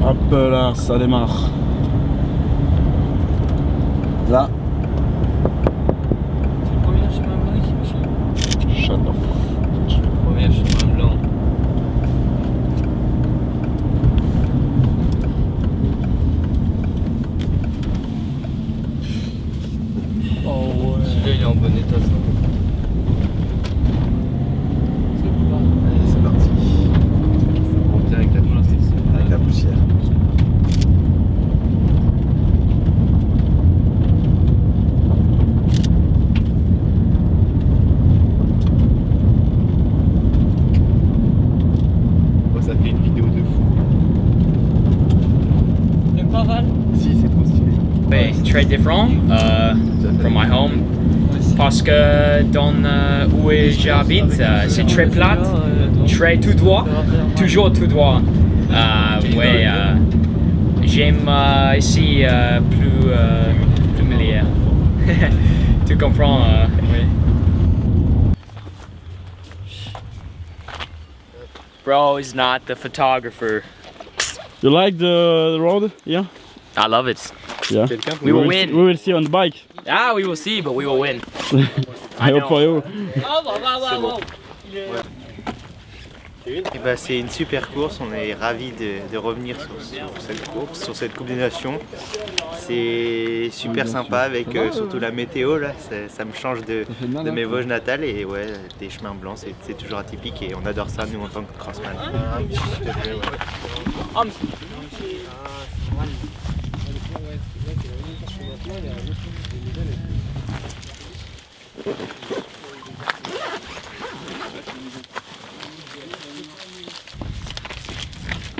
Hop là, ça démarre. Là. C'est le premier chemin blanc ici, monsieur. Shut up. Premier chemin blanc. Oh ouais. Celui-là il est en bon état ça. Allez, c'est parti. On monte avec la poussière. Avec la poussière. Oh, ça fait une vidéo de fou. Le Paval. Si, c'est trop stylé. Mais très différent from my home parce que dans où j'habite c'est très plat, très tout droit, toujours tout droit. Ouais, j'aime ici plus familier. Tu comprends? Oui. Bro is not the photographer. You like the road? Yeah? I love it. Yeah. We will win. We will see on the bike. Ah, we will see, but we will win. I hope for you. Et bah, c'est une super course, on est ravis de revenir sur cette course, sur cette Coupe des Nations. C'est super sympa avec surtout la météo là, ça me change de mes Vosges natales et ouais, des chemins blancs c'est toujours atypique et on adore ça nous en tant que crossman.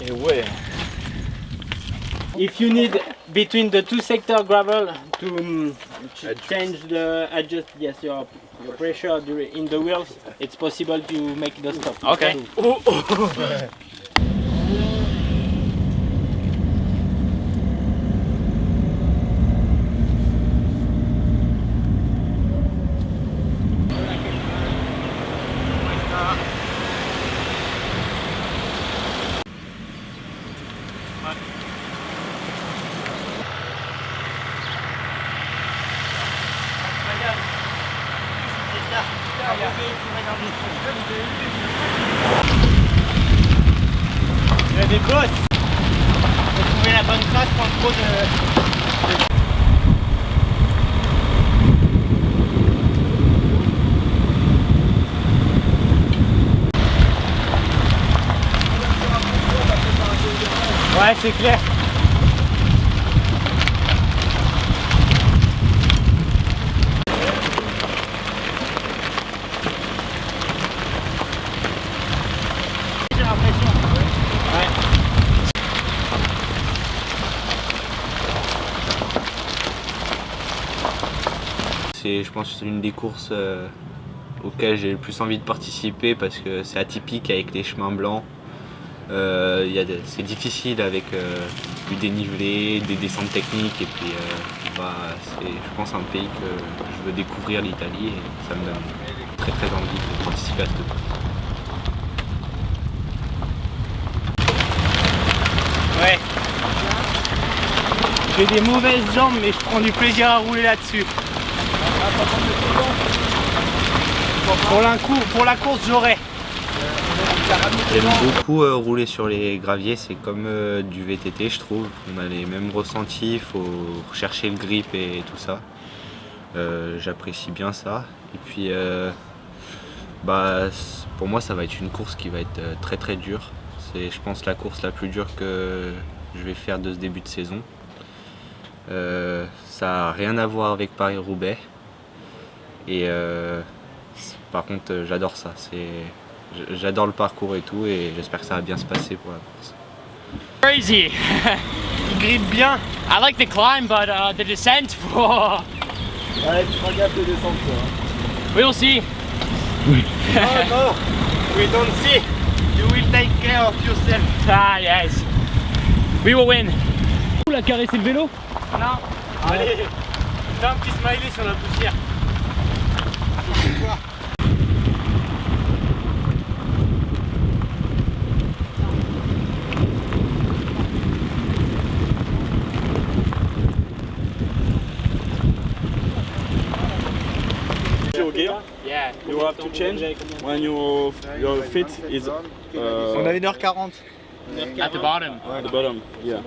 Et ouais. If you need between the two sector gravel to change the adjust your pressure in the wheels, it's possible to make the stop. Okay. Il y a des bosses. Faut trouver la bonne trace sans trop de... Ouais, c'est clair. J'ai l'impression. Ouais. Je pense que c'est une des courses auxquelles j'ai le plus envie de participer parce que c'est atypique avec les chemins blancs. C'est difficile avec du dénivelé, des descentes techniques et puis c'est je pense un pays que je veux découvrir, l'Italie, et ça me donne très envie de participer à cette course. Ouais. J'ai des mauvaises jambes mais je prends du plaisir à rouler là-dessus. Pour la course j'aurai. J'aime beaucoup rouler sur les graviers, c'est comme du VTT je trouve. On a les mêmes ressentis, il faut rechercher le grip et tout ça. J'apprécie bien ça. Et puis pour moi ça va être une course qui va être très dure. C'est je pense la course la plus dure que je vais faire de ce début de saison. Ça n'a rien à voir avec Paris-Roubaix. Et par contre j'adore ça. J'adore le parcours et tout et j'espère que ça va bien se passer pour la course. Crazy. Il grippe bien. I like the climb, but the descent. Ouais, tu feras gaffe de descendre toi. We'll see. Oh no, we don't see. You will take care of yourself. Ah yes. We will win. Vous la caresser le vélo? Non. Allez, fais un petit smiley sur la poussière. you have to change when your feet is On a 1h40. At the bottom. at the bottom. Yeah.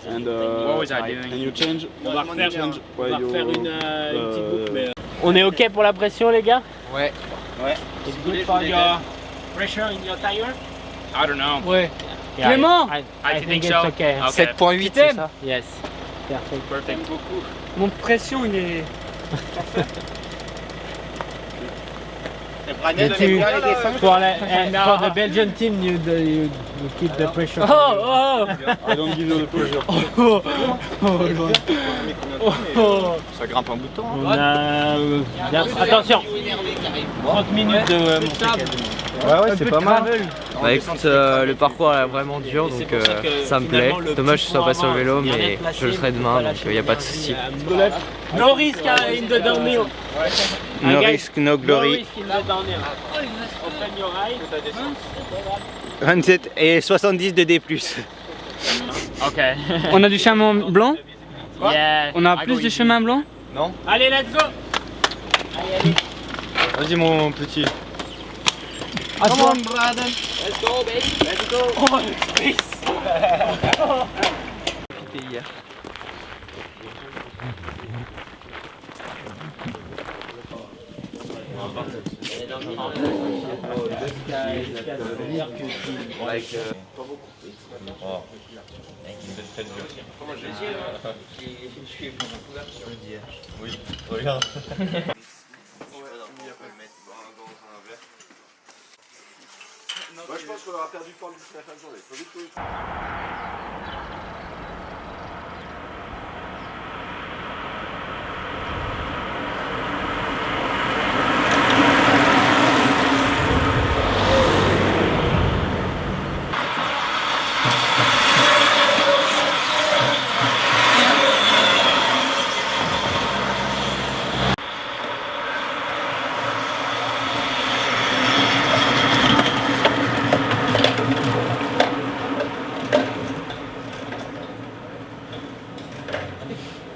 And What was I doing? and you change. On va refaire, change on where va you, refaire une petite boucle. Mais, on est ok pour la pression, les gars? Ouais. It's good for your pressure in your tire? I don't know. Ouais. Yeah, Clément! I think it's so. okay. Okay. 7.8, c'est ça? Yes. Perfect. Perfect. Mon pression, il est... For the Belgian team, you keep the pressure. Oh! I don't give you the pressure. Ça grimpe un bout de temps. On a... attention, 30 minutes de montée. Ouais, c'est pas mal. Bah écoute, le parcours est vraiment dur, donc ça me plaît. Dommage que je sois pas sur le vélo, mais je le serai demain, donc il n'y a pas de souci. No risk in the downhill. No risk, no No glory. risk in the downhill. Open your eyes. 27 et 70 de D+. Okay. On a du chemin blanc? Yeah. On a I plus go de easy. chemin blanc? Allez, let's go. Vas-y mon petit. Let's go, baby. Let's go. Oh, le Chris. Je pense qu'on aura perdu temps d'ici la fin de journée. Faut vite que...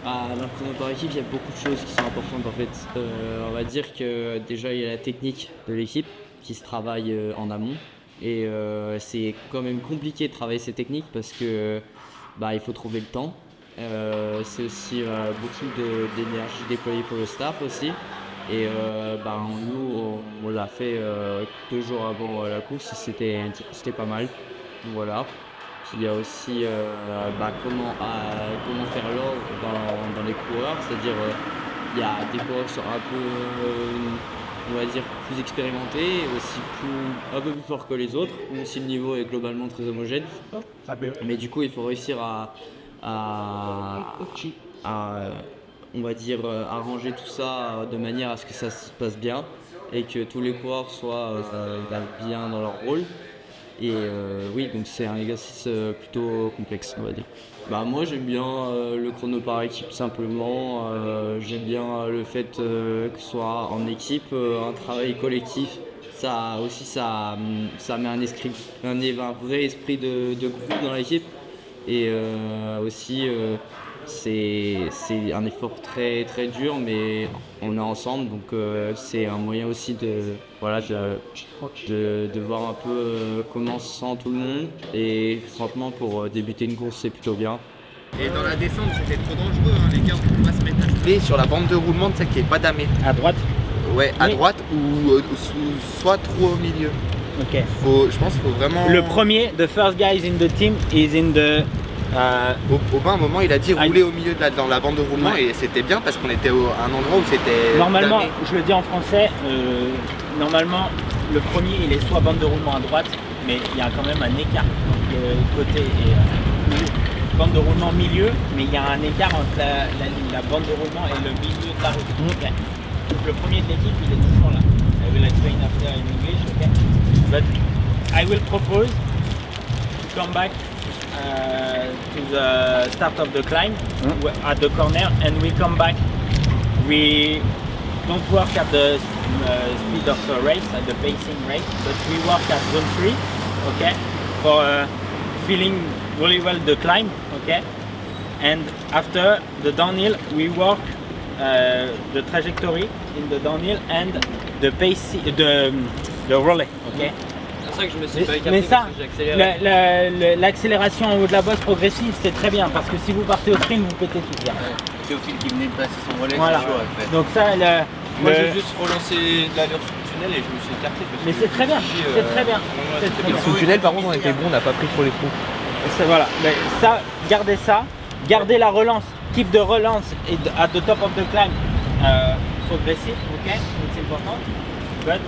Dans le chrono par équipe, il y a beaucoup de choses qui sont importantes en fait. On va dire que déjà il y a la technique de l'équipe qui se travaille en amont et c'est quand même compliqué de travailler ces techniques parce que il faut trouver le temps. C'est aussi beaucoup d'énergie déployée pour le staff aussi. Et nous on l'a fait 2 jours avant la course, c'était pas mal. Donc voilà. Il y a aussi comment faire l'ordre dans les coureurs, c'est-à-dire il y a des coureurs qui sont un peu, on va dire, plus expérimentés, aussi un peu plus forts que les autres, même si le niveau est globalement très homogène. Mais du coup, il faut réussir à on va dire, arranger tout ça de manière à ce que ça se passe bien et que tous les coureurs soient bien dans leur rôle. Et oui, donc c'est un exercice plutôt complexe, on va dire. Moi j'aime bien le chrono par équipe simplement, j'aime bien le fait que ce soit en équipe, un travail collectif. Ça aussi ça met un vrai esprit de groupe dans l'équipe. Et aussi c'est un effort très très dur, mais on est ensemble, donc c'est un moyen aussi de voir un peu comment se sent tout le monde. Et franchement, pour débuter une course, c'est plutôt bien. Et dans la descente, c'était trop dangereux, hein, les gars, on peut pas se mettre à rouler sur la bande de roulement de ça qui est pas damée. À droite. Ouais, à droite ou soit trop au milieu. Ok. Je pense qu'il faut vraiment. Le premier, the first guy is in the team is in the. Aubin, à un moment, il a dit rouler au milieu dans la bande de roulement, et c'était bien parce qu'on était à un endroit où c'était. Normalement, damé. je le dis en français, normalement, le premier il est soit bande de roulement à droite, mais il y a quand même un écart entre le côté et bande de roulement milieu, mais il y a un écart entre la bande de roulement et le milieu de la route. Okay. Donc le premier de l'équipe, il est toujours là. I will explain after in English, okay? But I will propose to come back to the start of the climb at the corner, and we come back. We don't work at the speed of the race, at the pacing race, but we work at zone 3, okay, for feeling really well the climb, okay, and after the downhill we work the trajectory in the downhill and de relais, ok? C'est pour ça que je me suis pas écarté, Mais ça, parce que j'ai accéléré. l'accélération en haut de la bosse progressive, c'est très bien parce que si vous partez au sprint, vous pétez tout bien. Théophile qui venait de passer son relais, Voilà. c'est chaud après. Donc ça, Moi j'ai juste relancé l'allure sous le tunnel et je me suis écarté. Parce mais que c'est très bien, c'est très bien. ouais, C'est très bien. Sous le tunnel, par contre, on était bon, on n'a pas pris trop les coups. Voilà, mais ça, gardez la relance, keep the relance at the top of the climb, progressive, okay, it's important, but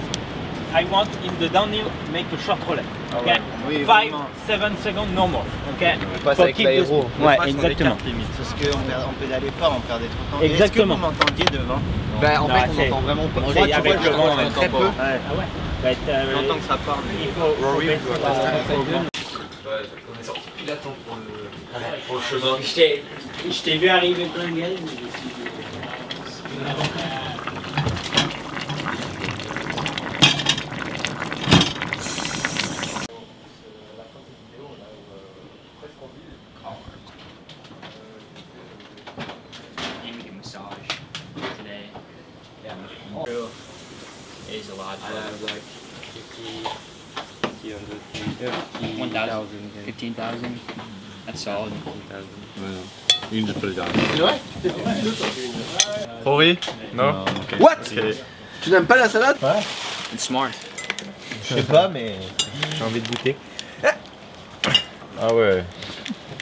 I want in the downhill make a short relay, okay, Oui, 5, vraiment. 7 seconds no more, okay. On passe For avec keep the l'aéro. speed. Ouais, exactement. Parce qu'on pédalait fort, on perdait trop de temps. Exactement. Est-ce que vous m'entendiez devant? Bah, en Non, fait, c'est- on entend vraiment pas. c'est Moi, tu avec vois, le je vent, l'entends on très entend peu. pas. Ah ouais, but, J'entends que ça parle, mais il faut Rory, baisser ouais, la- on est sorti pile à temps pour le chemin. Je t'ai vu arriver plein de galets, mais je suis... Massage today. Is a lot. Like 1,000, 15,000. That's solid. Une, je peux le dire. C'est vrai? Rory? Non? What? Tu n'aimes pas la salade? It's smart. Je sais pas, mais j'ai envie de goûter. Ah ouais.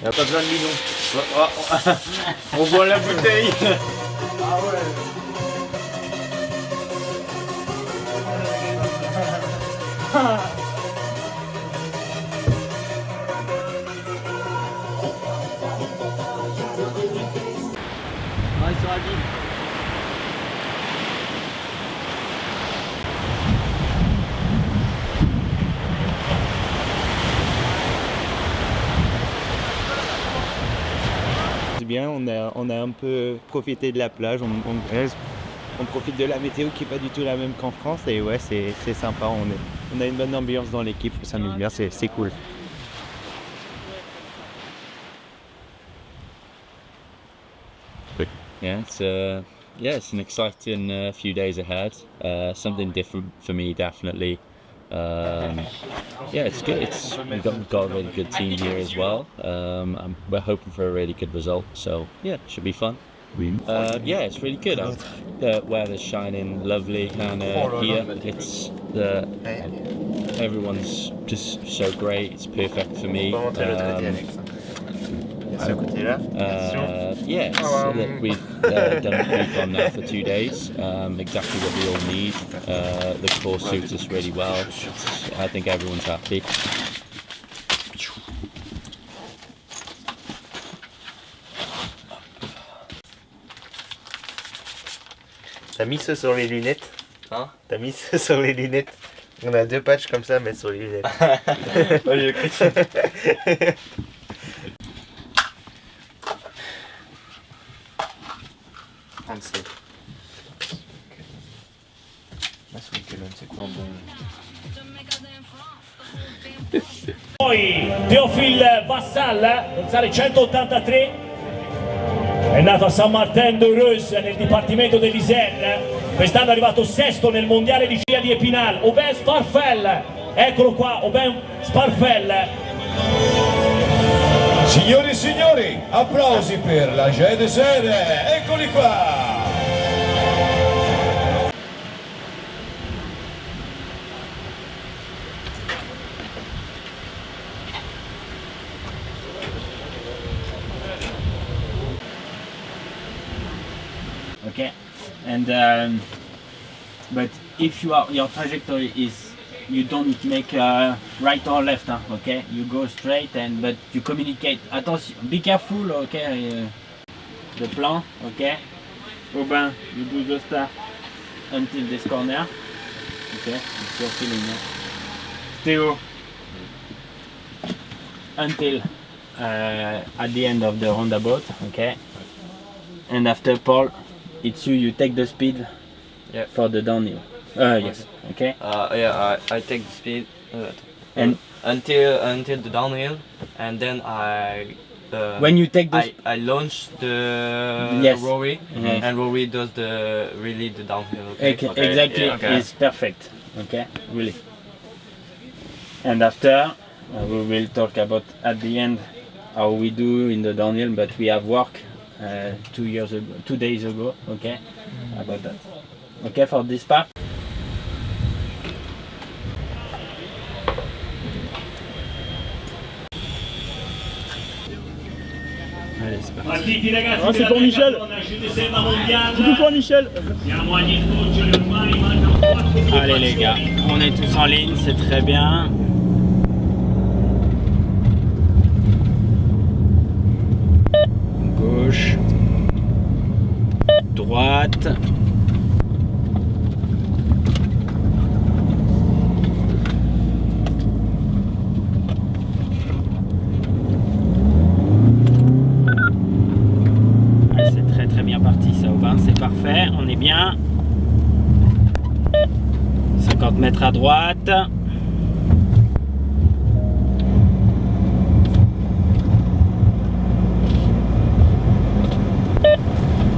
Y'a pas besoin de bidon. On voit la bouteille. C'est bien, on a un peu profité de la plage, on profite de la météo qui est pas du tout la même qu'en France et ouais c'est sympa, on a une bonne ambiance dans l'équipe, on s'amuse bien, c'est cool. Yeah, it's an exciting few days ahead. Something different for me, definitely. Yeah, it's good. We've got a really good team here as well. We're hoping for a really good result. So yeah, it should be fun. Yeah, it's really good. The weather's shining lovely, and here it's everyone's just so great. It's perfect for me. Ce côté-là. Yeah, so that we've done a week on now for 2 days. Exactly what we all need. The course suits us really well. I think everyone's happy. T'as mis ça sur les lunettes? Hein? T'as mis ça sur les lunettes? On a 2 patchs comme ça, mais sur les lunettes. Ouais, j'ai cru ça. Poi Théophile Vassal, dorsale 183, è nato a Saint-Martin-de-Reus nel dipartimento dell'Isère, quest'anno è arrivato sesto nel mondiale di scia di Epinal. Aubin Sparfel, eccolo qua, Aubin Sparfel. Signori e signori, applausi per la GDSR, eccoli qua! Okay, and but if your trajectory is you don't make right or left, huh? Okay, you go straight but you communicate. Attention, be careful, okay. The plan, okay. Aubin, you do the start until this corner. Okay, it's your feeling. Theo, until at the end of the roundabout, okay. And after Paul, it's you take the speed for the downhill. Yes, okay. Yeah, I take the speed And until the downhill, and then I when you take this, I launch the Yes. Rory, Yes. and Rory does the downhill. Okay? Exactly, Yeah, okay. it's perfect. Okay, really. And after, we will talk about at the end how we do in the downhill, but we have work 2 days ago. Okay, about that. Okay, for this part. Allez, c'est parti. Partiti ragazzi, Oh, c'est pour Michel. Coucou pour Michel. Siamo agli sgoccioli ormai, mancano 4 Allez les gars, on est tous en ligne, c'est très bien. Gauche, droite. Ouais, c'est très bien parti ça, Aubin, c'est parfait, on est bien. 50 mètres à droite.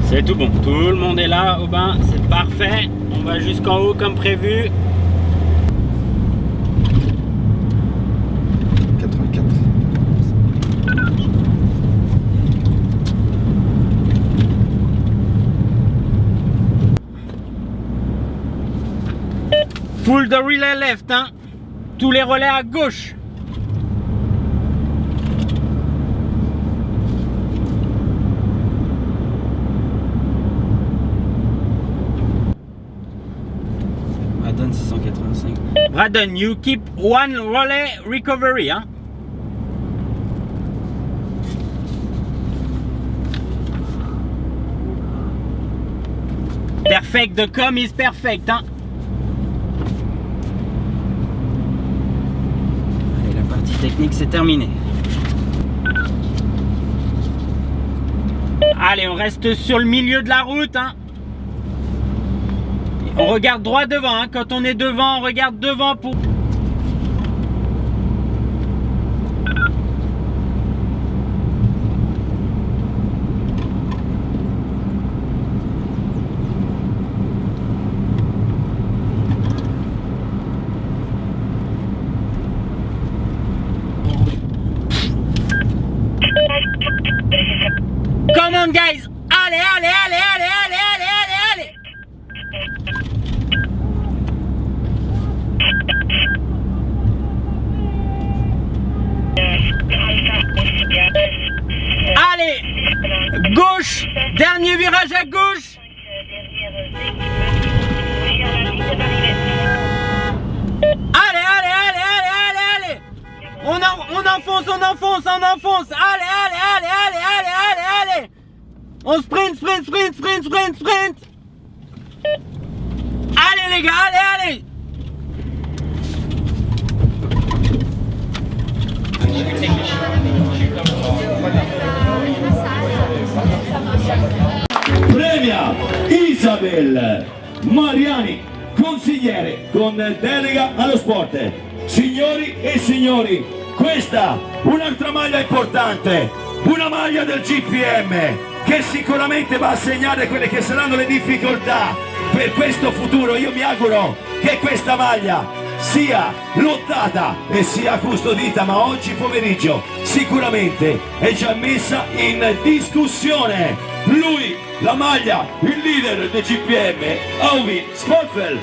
C'est tout bon, tout le monde est là, Aubin, c'est parfait. On va jusqu'en haut comme prévu. 84. Full the relay left, hein. Tous les relais à gauche. Braden 685. Braden, you keep one relay recovery, hein. Perfect, the com is perfect, hein. Allez, la partie technique c'est terminé. Allez, on reste sur le milieu de la route, hein. On regarde droit devant, hein. Quand on est devant, on regarde devant pour... Come on guys! Allez, allez, allez, allez, allez, allez, allez, allez! Allez! Gauche! Dernier virage à gauche! Allez, allez, allez, allez, allez, allez! On enfonce, on enfonce, on enfonce! Allez, allez, allez, allez, allez, allez, allez! On sprint, sprint, sprint, sprint, sprint, sprint! Allez les gars, allez, allez! Premia Isabel Mariani, consigliere con delega allo sport. Signori e signori, questa un'altra maglia importante, una maglia del GPM che sicuramente va a segnare quelle che saranno le difficoltà per questo futuro. Io mi auguro che questa maglia sia lottata e sia custodita, ma oggi pomeriggio sicuramente è già messa in discussione. Lui, la maglia, il leader del GPM, Auvin Sportfeld.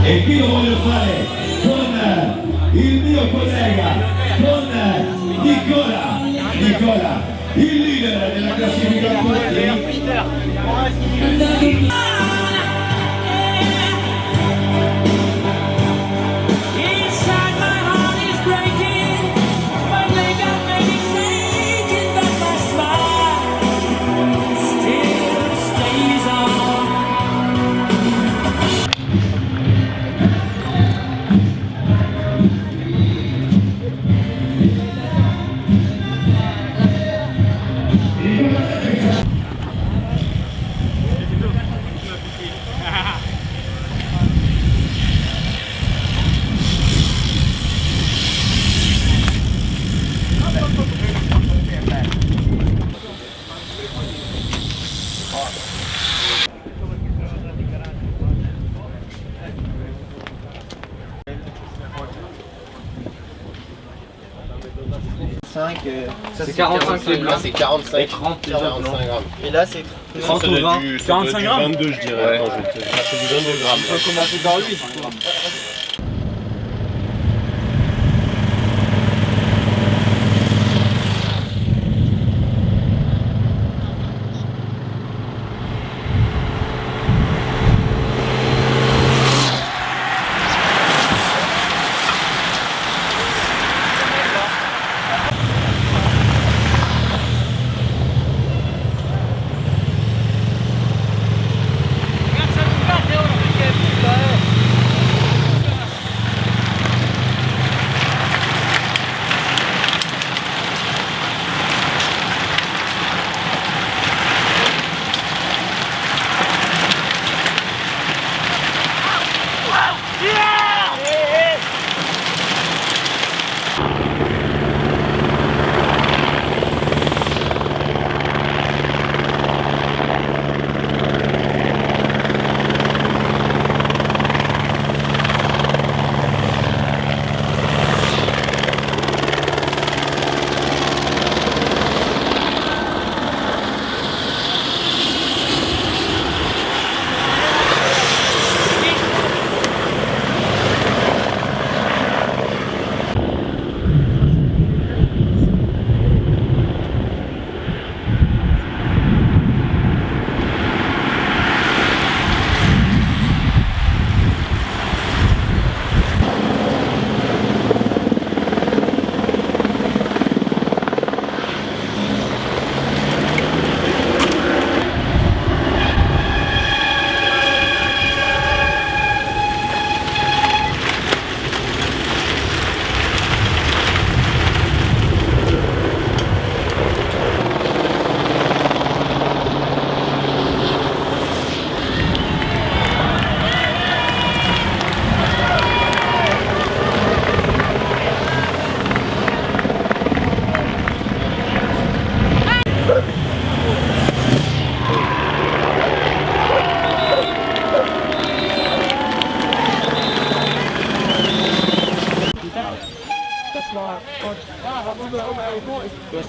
E qui lo voglio fare con il mio collega, con Nicola, il leader della classificazione. 45. C'est 45 les blancs. C'est 45. Et 30 déjà, 45 grammes. Et là, c'est 30 ou 20. 45 grammes. 22, je dirais. Ouais. Attends, je vais te... C'est du 22 grammes. On peut commencer par lui.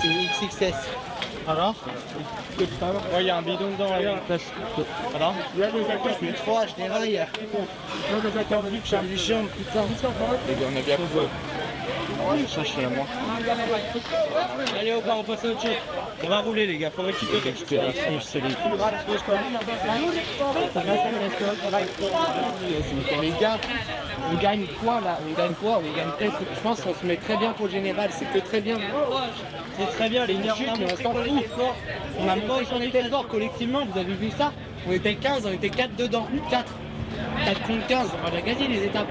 C'est une XXS. Alors ouais, il y a un bidon dedans. Alors il y a des acteurs, c'est 3 général hier. Il y a des acteurs vifs, Charlie Jean, putain. Les gars, on a bien compris. Ça, chez moi. Allez, on passe à autre chose. On va rouler, les gars. Faut récupérer l'expérience solide. Les gars, on gagne quoi là? On gagne quoi? On gagne peut-être. Je pense qu'on se met très bien pour le général. C'est que très bien. C'est très bien, les chutes, mais on s'en fout. On a pas on était fort collectivement, vous avez vu ça? On était 15, on était 4 dedans. 4 contre 15. On a gagné les étapes.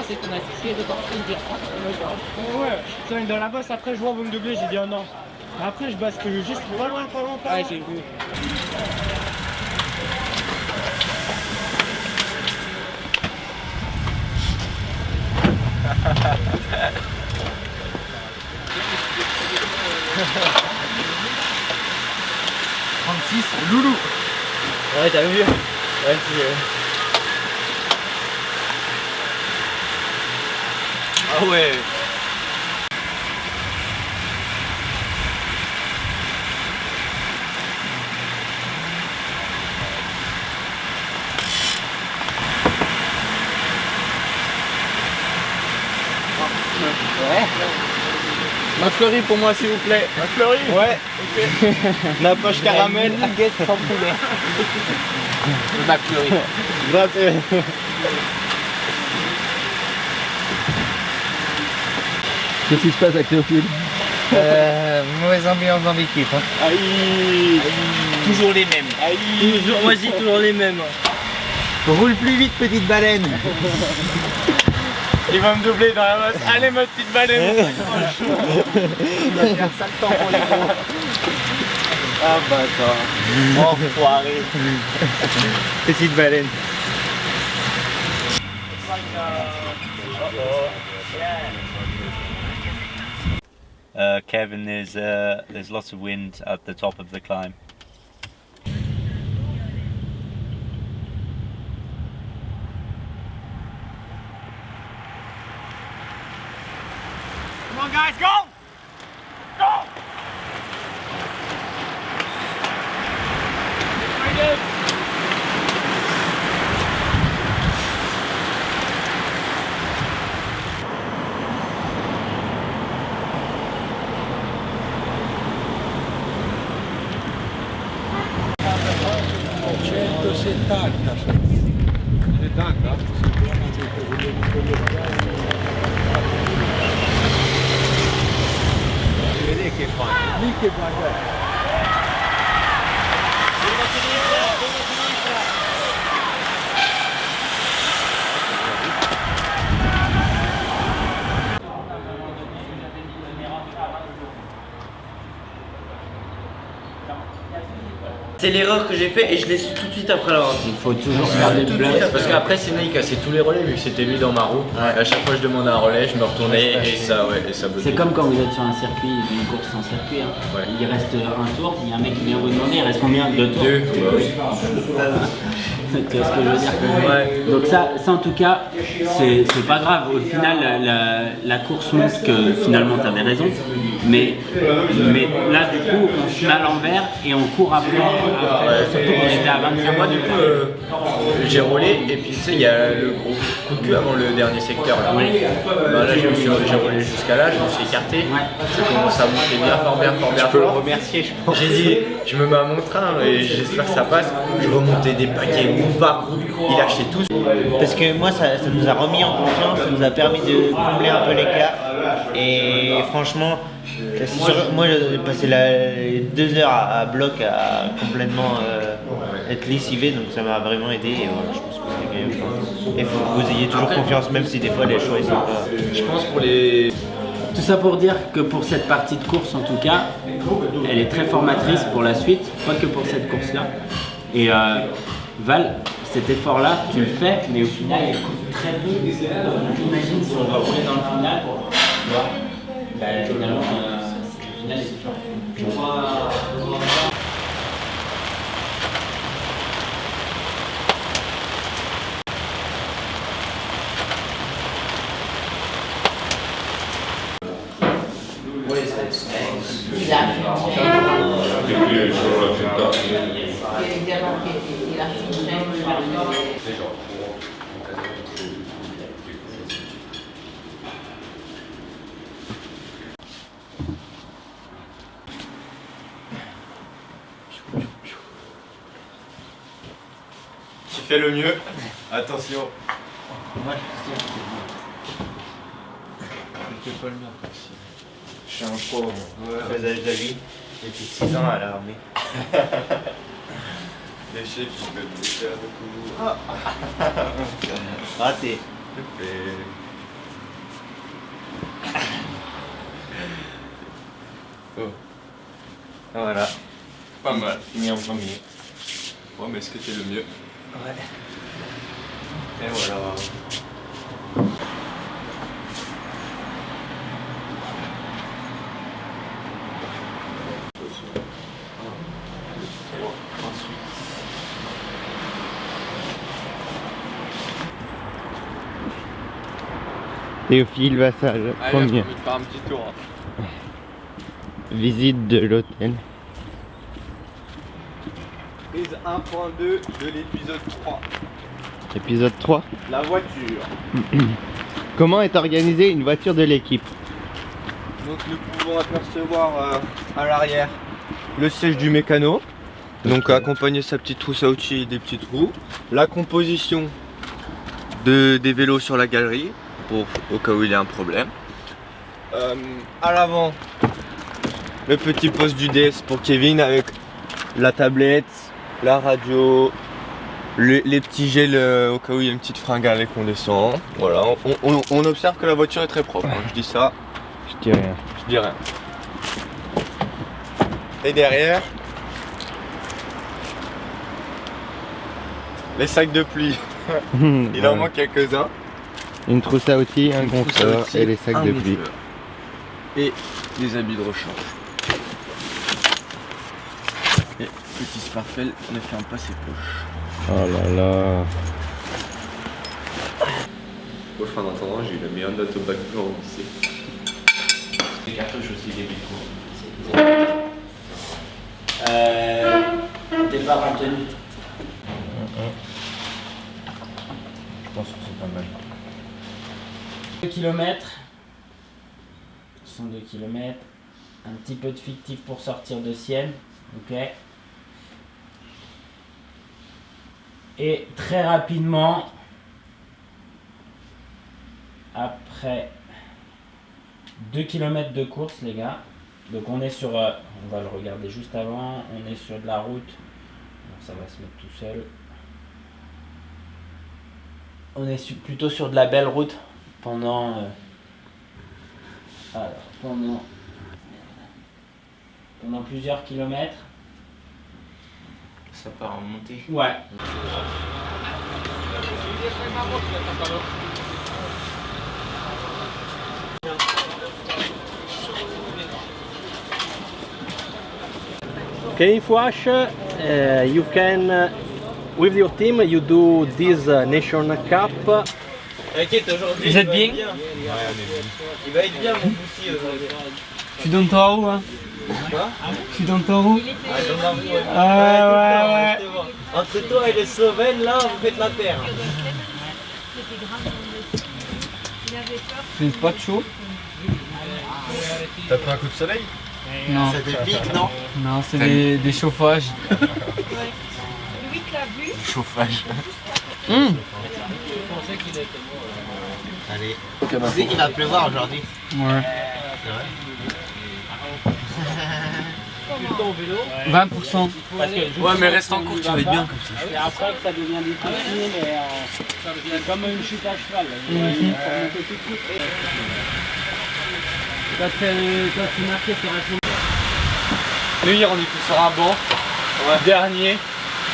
C'est qu'on a essayé de partir dire. Ouais, dans la bosse, après je vois vous me doubler, j'ai dit oh non. Après je bascule juste pas loin, pas loin. Ouais, j'ai vu. Loulou. Ouais, t'as vu? Ouais, Ah ouais. Ouais. Ma fleurie pour moi s'il vous plaît. Ma fleurie? Ouais. Ok. La poche caramel. Nuggets sans poulet. Ma fleurie. Gratte. Qu'est-ce qui se passe avec Théophile? Mauvaise ambiance dans l'équipe. Hein. Aïe. Toujours les mêmes. Aïe. Toujours, moi je dis toujours les mêmes. Roule plus vite petite baleine. Il va me doubler dans la masse. Allez ma petite baleine. Il va faire ça le temps pour les gros. Ah bâtard. Enfoiré. Petite baleine. Kevin, there's lots of wind at the top of the climb. Come on guys, go! Go! C'est l'erreur que j'ai fait et je l'ai su tout de suite après l'avoir dit. Il faut toujours faire des blagues. Parce qu'après, c'est il cassait tous les relais vu que c'était lui dans ma roue. Ouais. À chaque fois que je demandais un relais, je me retournais et ça bloquait. C'est comme quand vous êtes sur un circuit, une course en circuit. Hein. Ouais. Il reste un tour, il y a un mec qui vient vous demander, il reste combien? 2 tours? 2. Tu vois ce que je veux dire? Ouais. Donc ça en tout cas, c'est pas grave. Au final, la course montre que finalement tu avais raison. Mais là, du coup, on se met à l'envers et on court après. Surtout qu'on était à 25. Moi, du coup, j'ai roulé et puis tu sais, il y a le gros coup de queue avant le dernier secteur. Là, oui. Là j'ai roulé jusqu'à là, je me suis écarté. Ouais. Ça commence à monter bien fort. Je peux le remercier, je pense. J'ai dit, je me mets à mon train et j'espère que ça passe. Je remontais des paquets, groupe par groupe, il lâchait tous. Parce que moi, ça nous a remis en confiance, ça nous a permis de combler un peu l'écart. Et franchement, moi j'ai passé 2 heures à bloc à complètement être lessivé, donc ça m'a vraiment aidé. Et voilà, je pense que c'est agréable. Et il faut que vous ayez toujours confiance, même si des fois les choix ils sont pas. Je pense pour les. Tout ça pour dire que pour cette partie de course en tout cas, elle est très formatrice pour la suite, pas que pour cette course-là. Et Val, cet effort-là, tu le fais, mais au final, il coûte très peu. Donc imagine si on va rouler dans le final, tu vois, finalement, le final est différent. Tu fais le mieux. Attention. Moi, je fais pas le mien. je suis un pro faisage d'avis. J'ai fait 6 ans à l'armée. Les chefs, ils veulent me faire de tout. Raté. Oh. Voilà. Pas mal. Fini en premier. Ouais, mais est-ce que t'es le mieux? Ouais. Et voilà. Théophile Vassal, premier. Allez, on va faire un petit tour. Hein. Visite de l'hôtel. Prise 1.2 de l'épisode 3. Épisode 3. La voiture. Comment est organisée une voiture de l'équipe? Donc nous pouvons apercevoir à l'arrière le siège du mécano. Donc accompagner sa petite trousse à outils et des petites roues. La composition des vélos sur la galerie, au cas où il y a un problème. À l'avant, le petit poste du DS pour Kevin avec la tablette, la radio, les petits gels au cas où il y a une petite fringale et qu'on descend. Voilà, on observe que la voiture est très propre. Je dis ça. Je dis rien. Je dis rien. Et derrière, les sacs de pluie. Il en manque quelques-uns. Une trousse à outils, un gonfleur et les sacs de pluie. Et des habits de rechange. Et petit smartphone ne ferme pas ses poches. Oh là là. Moi, en attendant, j'ai eu la meilleure note au bac blanc au lycée. Les cartouches aussi, des micros. Départ en tenue. Je pense que c'est pas mal. 2 km. 102 km. Un petit peu de fictif pour sortir de Sienne. Ok. Et très rapidement, après 2 km de course, les gars. Donc on est sur, on va le regarder juste avant, on est sur de la route. Donc ça va se mettre tout seul. On est plutôt sur de la belle route pendant plusieurs kilomètres. Ça part en montée. Ouais. Okay, in Fouache, you can, with your team, you do this Nation Cup. Vous êtes bien? Il va être bien mon poussi aujourd'hui. Tu donnes toi où hein? Quoi? Tu donnes toi où? Ouais. Entre toi et les Slovènes, là, vous faites la terre. C'est une spot chaud? T'as pris un coup de soleil? Non. Ça te pique, non? Non, c'est des chauffages. Louis l'a vu. Chauffage. Allez. Tu sais qu'il va pleuvoir aujourd'hui? Ouais. C'est vrai? 20%. Ouais, mais reste en cours, tu vas être bien comme ça. Et après que ça devient difficile, mais c'est comme une chute à cheval. Quand tu marquais sur un chemin. Nous hier on était sur un banc, dernier,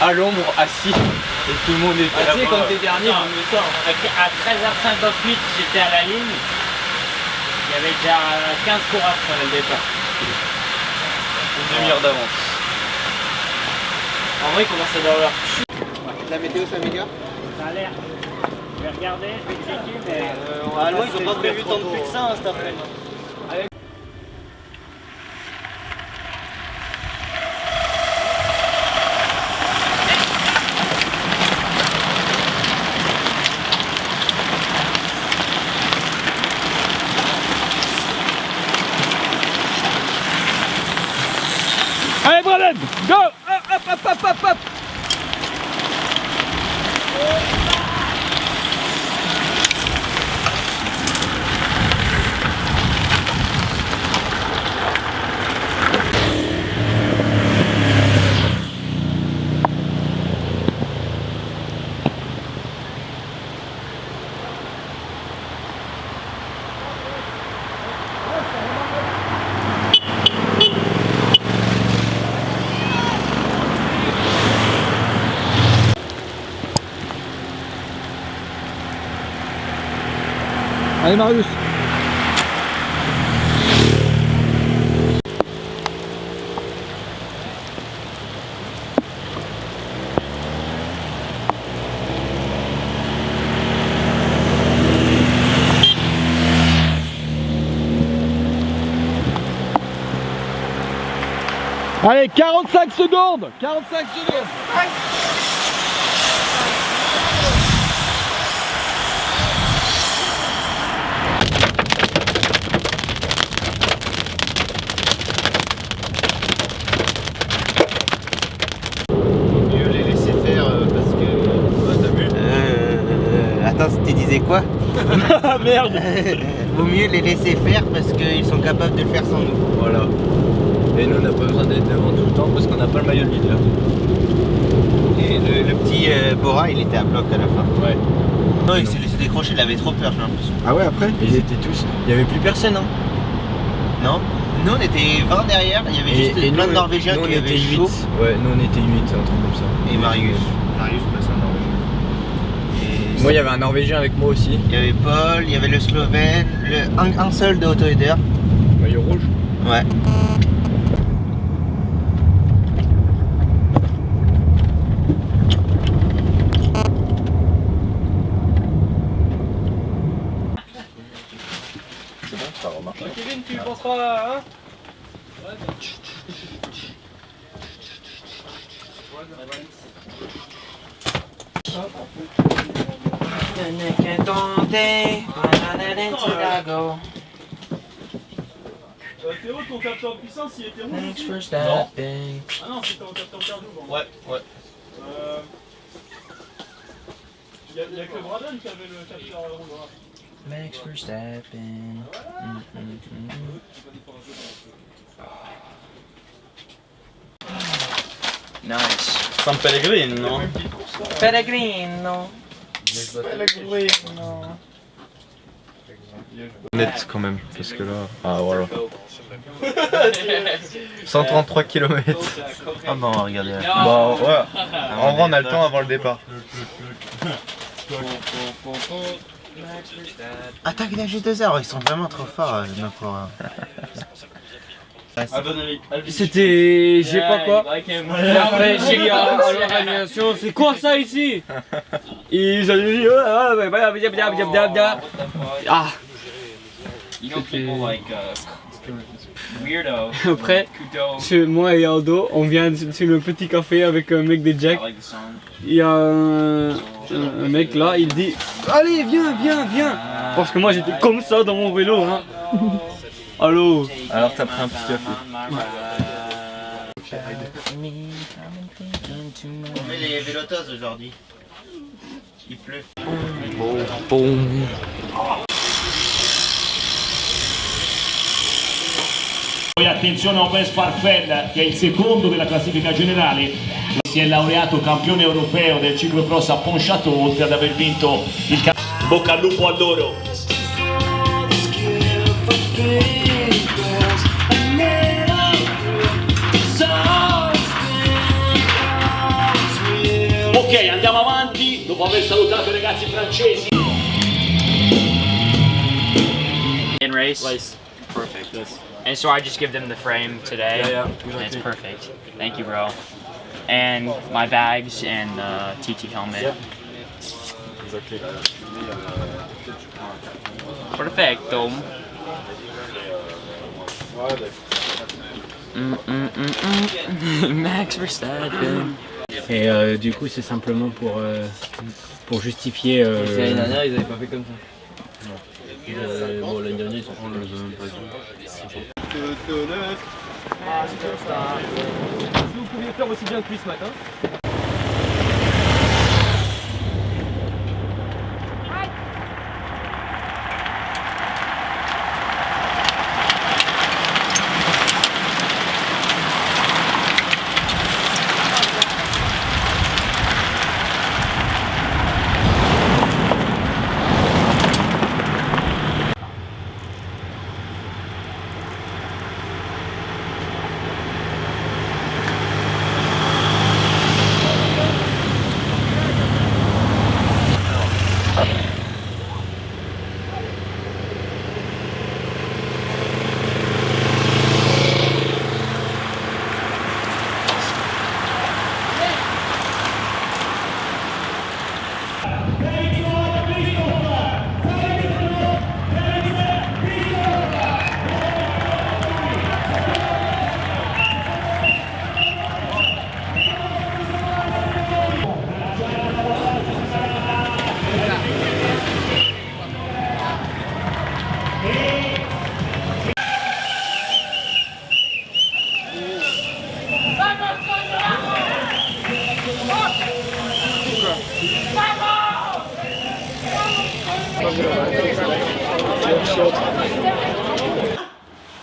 à l'ombre, assis, et tout le monde était là. Tu sais, quand t'es dernier, on me sort. À 13h58, j'étais à la ligne. Il y avait déjà 15 coureurs sur le départ. Une demi-heure d'avance. En vrai, ils commencent à dormir. La météo s'améliore? Ça a l'air. Je vais regarder, je vais checker, mais. À Loi, ils ont pas prévu tant de plus que ça cet après-midi. Allez, Braden, go! Hop! Allez, Marius. Allez, 45 secondes. 45 secondes. Mieux les laisser faire parce que. T'as vu? Attends, tu disais quoi? Merde. Vaut mieux les laisser faire parce qu'ils sont capables de le faire sans nous. Voilà. Et nous on n'a pas besoin d'être devant tout le temps parce qu'on n'a pas le maillot de leader. Et le petit Bora, il était à bloc à la fin. Ouais. Non, il s'est laissé décrocher, il avait trop peur, j'ai l'impression. Ah ouais, après ils étaient tous. Il n'y avait plus personne, hein. Non? Nous on était 20 derrière, il y avait juste plein de Norvégiens qui avaient chaud. Ouais, nous on était 8, un truc comme ça. Et Marius. Marius, bah, c'est un Norvégien. Et Moi, il y avait un Norvégien avec moi aussi. Il y avait Paul, il y avait le Slovène, un seul de auto-aider. Maillot rouge. Ouais. C'est bon, ça remarche. Kevin, tu penseras, hein? Théo, ton capteur de puissance il était rouge aussi? Non. Ah non, c'était en capteur perdu. Bon. Ouais. Y a que Braden qui avait le capteur rouge. Max Verstappen. Nice. San Pellegrino. Pellegrino. Net quand même, parce que là. Ah voilà. 133 km. Ah bon, regardez. Bah ouais. En vrai, on a le temps avant le départ. Attaque des G2R, ils sont vraiment trop forts, C'était... j'ai pas quoi. Après j'ai dit à l'organisation, c'est quoi ça ici? Ils ont dit ah. Après, moi et Aldo, on vient sur le petit café avec un mec des Jack. Il y a un mec là, il dit allez viens. Parce que moi j'étais comme ça dans mon vélo hein. Allô. Alors t'as pris un petit café. On met les vélotoses aujourd'hui. Il pleut. Poi attenzione a Open Sparfell che è il secondo della classifica generale, si è laureato campione europeo del ciclocross a Pontchâteau oltre ad aver vinto il bocca al lupo a loro. Ok, andiamo avanti dopo aver salutato i ragazzi francesi. In race? Perfect. Yes. And so I just give them the frame today? Yeah. And it's perfect. Thank you, bro. And my bags and the TT helmet. Yep. Exactly. Perfecto. Max Verstappen. Et du coup c'est simplement pour justifier... L'année dernière ils avaient pas fait comme ça. Bon l'année dernière ils sont en le même pas dit. Vous pouviez faire aussi bien que lui ce matin.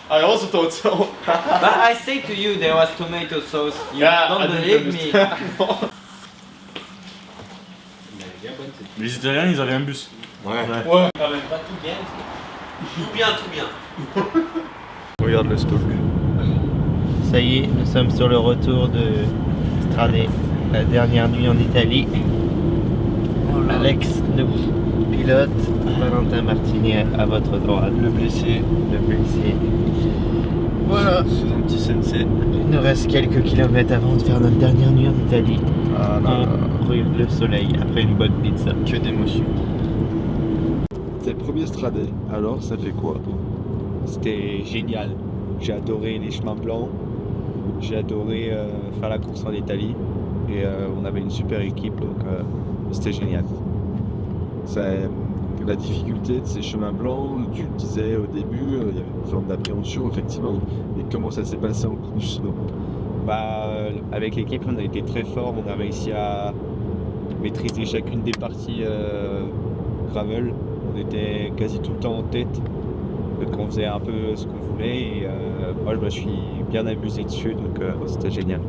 I also thought so. But I say to you there was tomato sauce. You don't believe me. Les Italiens ils avaient un bus. Ouais. Quand même pas tout bien. Tout bien. Regarde le stock. Ça y est, nous sommes sur le retour de Stradé, la dernière nuit en Italie. Alex, le pilote, Valentin Martinier à votre droite. Le blessé. Voilà. Sous un petit sunset. Il nous reste quelques kilomètres avant de faire notre dernière nuit en Italie. Ah non. On le soleil après une bonne pizza. Que d'émotions. C'est le premier Stradé, alors ça fait quoi? C'était génial. J'ai adoré les chemins blancs, j'ai adoré faire la course en Italie et on avait une super équipe donc c'était génial. La difficulté de ces chemins blancs, tu le disais au début, il y avait une forme d'appréhension effectivement, mais comment ça s'est passé en course? Avec l'équipe on a été très fort, on a réussi à maîtriser chacune des parties gravel, on était quasi tout le temps en tête. Donc on faisait un peu ce qu'on voulait et moi je me suis bien amusé dessus donc c'était génial.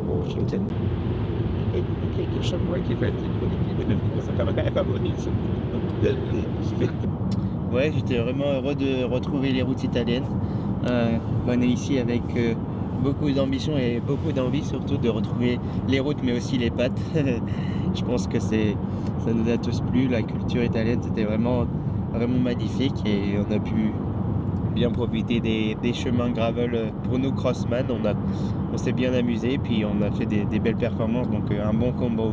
Ouais, j'étais vraiment heureux de retrouver les routes italiennes. On est ici avec beaucoup d'ambition et beaucoup d'envie surtout de retrouver les routes mais aussi les pattes. Je pense que ça nous a tous plu, la culture italienne c'était vraiment magnifique et on a pu bien profiter des chemins gravel pour nous crossman. On s'est bien amusé puis on a fait des belles performances donc un bon combo.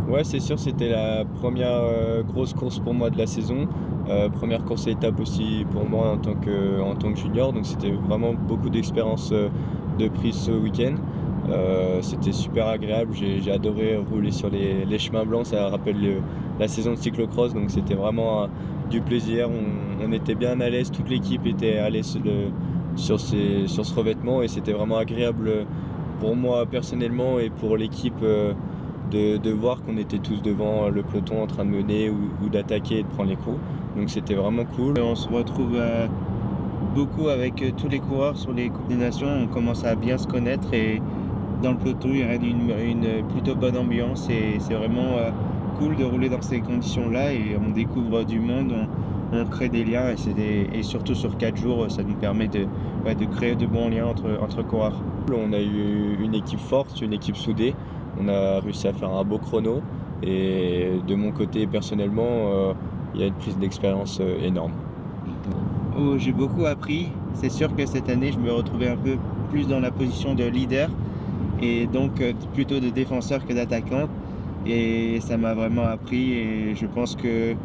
Ouais c'est sûr c'était la première grosse course pour moi de la saison, première course à étape aussi pour moi en tant que junior donc c'était vraiment beaucoup d'expérience de prise ce week-end. C'était super agréable, j'ai adoré rouler sur les chemins blancs, ça rappelle la saison de cyclocross donc c'était vraiment du plaisir, on était bien à l'aise, toute l'équipe était à l'aise sur ce revêtement et c'était vraiment agréable pour moi personnellement et pour l'équipe de voir qu'on était tous devant le peloton en train de mener ou d'attaquer et de prendre les coups, donc c'était vraiment cool. On se retrouve beaucoup avec tous les coureurs sur les Coupes des Nations, on commence à bien se connaître et dans le peloton il y a une plutôt bonne ambiance et c'est vraiment cool de rouler dans ces conditions-là et on découvre du monde, on crée des liens et surtout sur 4 jours ça nous permet de créer de bons liens entre coureurs. On a eu une équipe forte, une équipe soudée, on a réussi à faire un beau chrono et de mon côté personnellement il y a une prise d'expérience énorme. Oh, j'ai beaucoup appris, c'est sûr que cette année je me retrouvais un peu plus dans la position de leader et donc plutôt de défenseur que d'attaquant. Et ça m'a vraiment appris et je pense que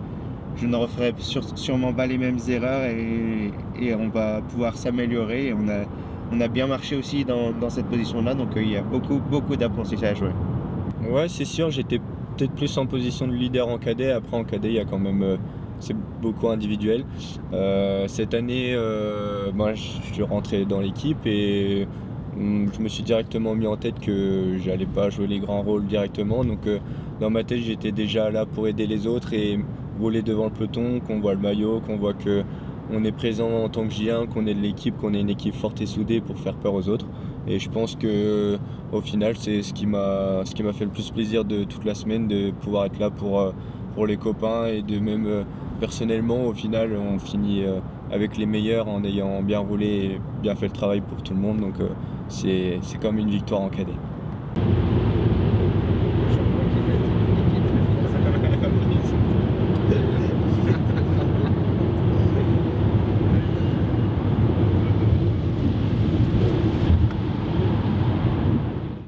je ne referai sûrement pas les mêmes erreurs et on va pouvoir s'améliorer. On a bien marché aussi dans cette position-là, donc il y a beaucoup d'apprentissage. Ouais, c'est sûr, j'étais peut-être plus en position de leader en cadet. Après en cadet, il y a quand même c'est beaucoup individuel. Cette année, je suis rentré dans l'équipe et je me suis directement mis en tête que j'allais pas jouer les grands rôles directement, donc dans ma tête j'étais déjà là pour aider les autres et rouler devant le peloton, qu'on voit le maillot, qu'on voit qu'on est présent en tant que J1, qu'on est de l'équipe, qu'on est une équipe forte et soudée pour faire peur aux autres. Et je pense que au final c'est ce qui m'a fait le plus plaisir de toute la semaine, de pouvoir être là pour les copains et de même personnellement au final on finit avec les meilleurs en ayant bien roulé et bien fait le travail pour tout le monde, donc c'est comme une victoire en cadet.